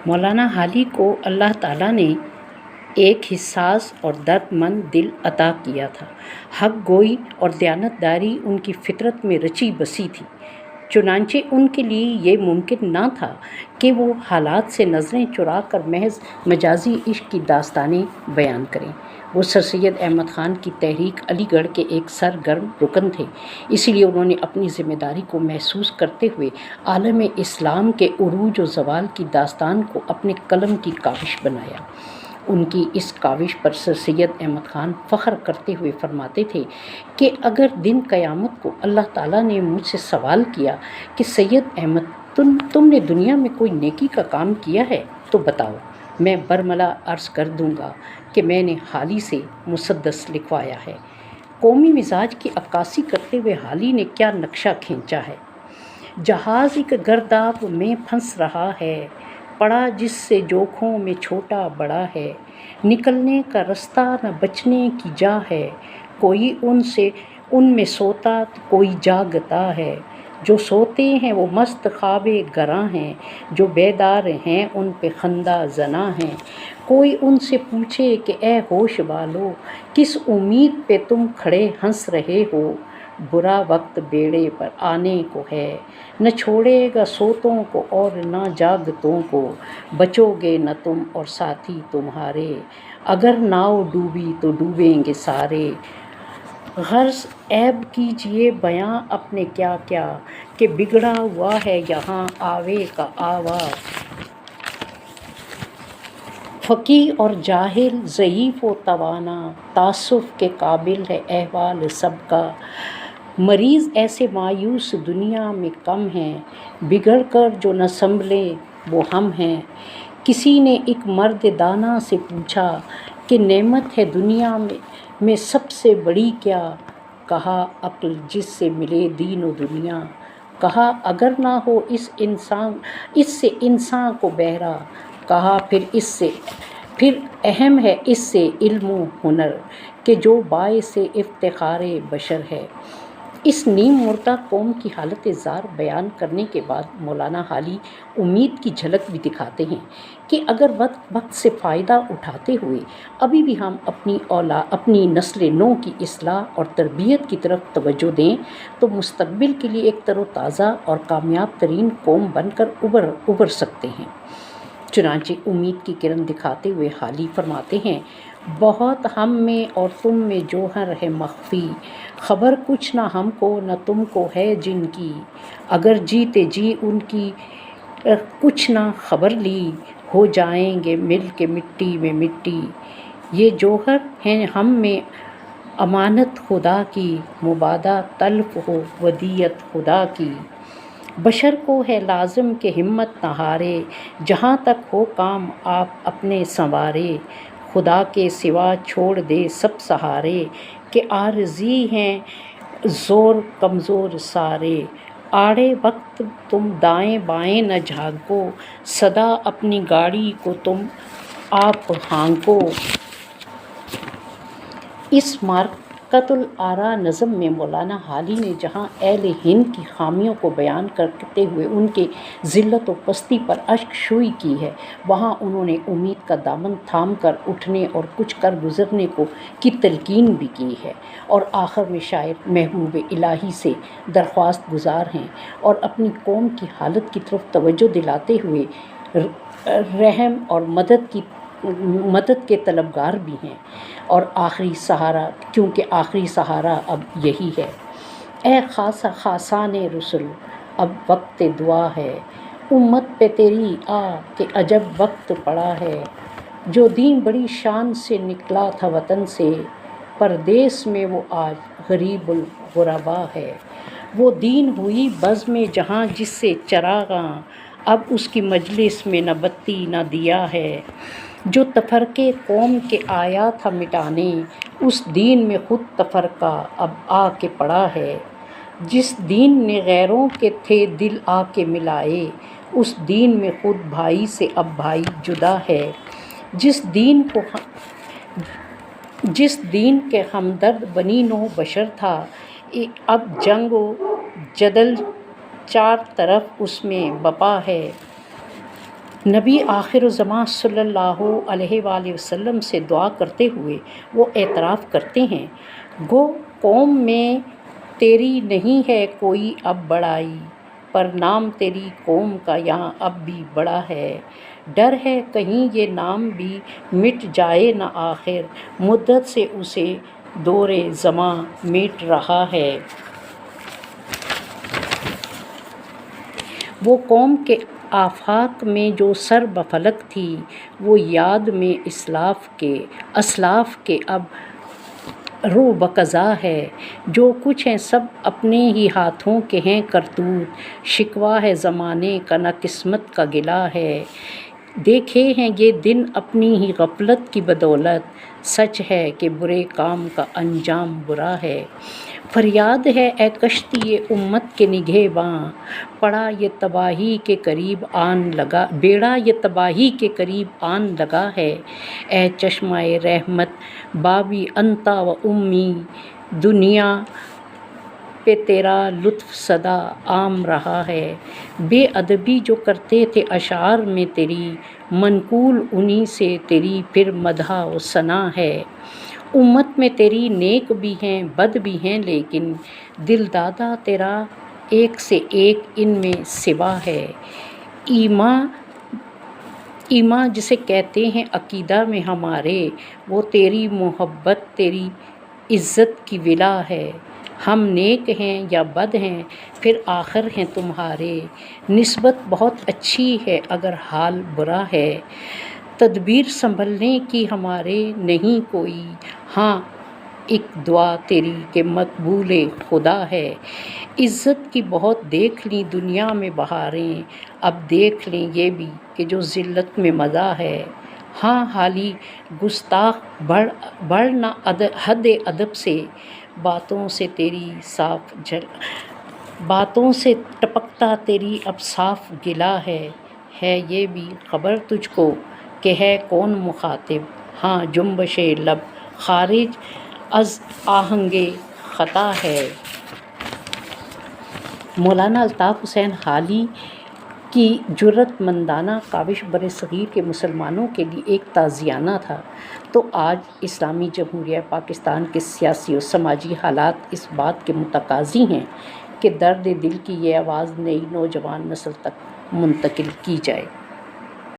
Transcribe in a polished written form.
مولانا حالی کو اللہ تعالیٰ نے ایک حساس اور درد مند دل عطا کیا تھا۔ حق گوئی اور دیانتداری ان کی فطرت میں رچی بسی تھی، چنانچہ ان کے لیے یہ ممکن نہ تھا کہ وہ حالات سے نظریں چرا کر محض مجازی عشق کی داستانیں بیان کریں۔ وہ سر سید احمد خان کی تحریک علی گڑھ کے ایک سرگرم رکن تھے، اسی لیے انہوں نے اپنی ذمہ داری کو محسوس کرتے ہوئے عالم اسلام کے عروج و زوال کی داستان کو اپنے قلم کی کاوش بنایا۔ ان کی اس کاوش پر سر سید احمد خان فخر کرتے ہوئے فرماتے تھے کہ اگر دن قیامت کو اللہ تعالیٰ نے مجھ سے سوال کیا کہ سید احمد تم نے دنیا میں کوئی نیکی کا کام کیا ہے تو بتاؤ، میں برملا عرض کر دوں گا کہ میں نے حالی سے مسدس لکھوایا ہے۔ قومی مزاج کی عکاسی کرتے ہوئے حالی نے کیا نقشہ کھینچا ہے۔ جہاز ایک گرداب میں پھنس رہا ہے، پڑا جس سے جوکھوں میں چھوٹا بڑا ہے، نکلنے کا رستہ نہ بچنے کی جا ہے، کوئی ان میں سوتا تو کوئی جاگتا ہے، جو سوتے ہیں وہ مست خواب گراں ہیں، جو بیدار ہیں ان پہ خندہ زناں ہیں، کوئی ان سے پوچھے کہ اے ہوش والو کس امید پہ تم کھڑے ہنس رہے ہو، برا وقت بیڑے پر آنے کو ہے، نہ چھوڑے گا سوتوں کو اور نہ جاگتوں کو، بچو گے نہ تم اور ساتھی تمہارے، اگر ناؤ ڈوبی تو ڈوبیں گے سارے، غرض عیب کیجئے بیاں اپنے کیا کیا، کہ بگڑا ہوا ہے یہاں آوے کا آوا، فقیہ اور جاہل ضعیف و توانا، تاسف کے قابل ہے احوال سب کا، مریض ایسے مایوس دنیا میں کم ہیں، بگڑ کر جو نہ سنبھلے وہ ہم ہیں۔ کسی نے ایک مرد دانا سے پوچھا کہ نعمت ہے دنیا میں سب سے بڑی کیا، کہا عقل جس سے ملے دین و دنیا، کہا اگر نہ ہو اس سے انسان کو بہرا، کہا پھر اہم ہے اس سے علم و ہنر، کہ جو باعث افتخار بشر ہے۔ اس نیم مردہ قوم کی حالت زار بیان کرنے کے بعد مولانا حالی امید کی جھلک بھی دکھاتے ہیں کہ اگر وقت سے فائدہ اٹھاتے ہوئے ابھی بھی ہم اپنی نسل نو کی اصلاح اور تربیت کی طرف توجہ دیں تو مستقبل کے لیے ایک تر و تازہ اور کامیاب ترین قوم بن کر ابھر سکتے ہیں۔ چنانچہ امید کی کرن دکھاتے ہوئے حالی فرماتے ہیں، بہت ہم میں اور تم میں جوہر ہے مخفی، خبر کچھ نہ ہم کو نہ تم کو ہے جن کی، اگر جیتے جی ان کی کچھ نہ خبر لی، ہو جائیں گے مل کے مٹی میں مٹی، یہ جوہر ہیں ہم میں امانت خدا کی، مبادا تلف ہو ودیعت خدا کی، بشر کو ہے لازم کہ ہمت نہ ہارے، جہاں تک ہو کام آپ اپنے سنوارے، خدا کے سوا چھوڑ دے سب سہارے، کہ عارضی ہیں زور کمزور سارے، آڑے وقت تم دائیں بائیں نہ جھانکو، سدا اپنی گاڑی کو تم آپ ہانکو۔ اس مارکۃ الآراء نظم میں مولانا حالی نے جہاں اہل ہند کی خامیوں کو بیان کرتے ہوئے ان کے ذلت و پستی پر اشک شوئی کی ہے، وہاں انہوں نے امید کا دامن تھام کر اٹھنے اور کچھ کر گزرنے کی تلقین بھی کی ہے، اور آخر میں شاعر محبوب الہی سے درخواست گزار ہیں اور اپنی قوم کی حالت کی طرف توجہ دلاتے ہوئے رحم اور مدد کے طلبگار بھی ہیں، اور آخری سہارا، کیونکہ آخری سہارا اب یہی ہے، اے خاصان رسل اب وقت دعا ہے، امت پہ تیری آ کہ عجب وقت پڑا ہے، جو دین بڑی شان سے نکلا تھا وطن سے، پردیس میں وہ آج غریب الغربا ہے، وہ دین ہوئی بزم جہاں جس سے چراغاں، اب اس کی مجلس میں نہ بتی نہ دیا ہے، جو تفرقے قوم کے آیا تھا مٹانے، اس دین میں خود تفرقہ اب آ کے پڑا ہے، جس دین نے غیروں کے تھے دل آ کے ملائے، اس دین میں خود بھائی سے اب بھائی جدا ہے، جس دین کے ہمدرد بنی نوع بشر تھا، اب جنگ و جدل چار طرف اس میں بپا ہے، نبی آخر الزماں صلی اللہ علیہ وآلہ وسلم سے دعا کرتے ہوئے وہ اعتراف کرتے ہیں، گو قوم میں تیری نہیں ہے کوئی اب بڑائی، پر نام تیری قوم کا یہاں اب بھی بڑا ہے، ڈر ہے کہیں یہ نام بھی مٹ جائے نہ آخر مدت سے اسے دور زماں میٹ رہا ہے۔ وہ قوم کے آفاق میں جو سر بفلک تھی، وہ یاد میں اسلاف کے اب رو بقضا ہے، جو کچھ ہیں سب اپنے ہی ہاتھوں کے ہیں کرتوت، شکوہ ہے زمانے کا نہ قسمت کا گلہ ہے، دیکھے ہیں یہ دن اپنی ہی غفلت کی بدولت، سچ ہے کہ برے کام کا انجام برا ہے، فریاد ہے اے کشتی امت کے نگہباں، بیڑا یہ تباہی کے قریب آن لگا ہے، اے چشمہ رحمت بابی انتا و امی، دنیا پہ تیرا لطف سدا عام رہا ہے، بے ادبی جو کرتے تھے اشعار میں تیری، منقول انہی سے تیری پھر مدح و ثنا ہے، امت میں تیری نیک بھی ہیں بد بھی ہیں لیکن دل دادا تیرا ایک سے ایک ان میں سوا ہے، ایمان جسے کہتے ہیں عقیدہ میں ہمارے، وہ تیری محبت تیری عزت کی ولا ہے، ہم نیک ہیں یا بد ہیں پھر آخر ہیں تمہارے، نسبت بہت اچھی ہے اگر حال برا ہے، تدبیر سنبھلنے کی ہمارے نہیں کوئی، ہاں ایک دعا تیری کہ مقبول خدا ہے، عزت کی بہت دیکھ لیں دنیا میں بہاریں، اب دیکھ لیں یہ بھی کہ جو ذلت میں مزہ ہے، ہاں حالی گستاخ بڑھ نہ حد ادب سے، باتوں سے ٹپکتا تیری اب صاف گلہ ہے یہ بھی خبر تجھ کو کہ ہے کون مخاطب، ہاں جنبش لب خارج از آہنگ خطا ہے۔ مولانا الطاف حسین حالی کی جرأت مندانہ کاوش برصغیر کے مسلمانوں کے لیے ایک تعزیانہ تھا، تو آج اسلامی جمہوریہ پاکستان کے سیاسی و سماجی حالات اس بات کے متقاضی ہیں کہ درد دل کی یہ آواز نئی نوجوان نسل تک منتقل کی جائے۔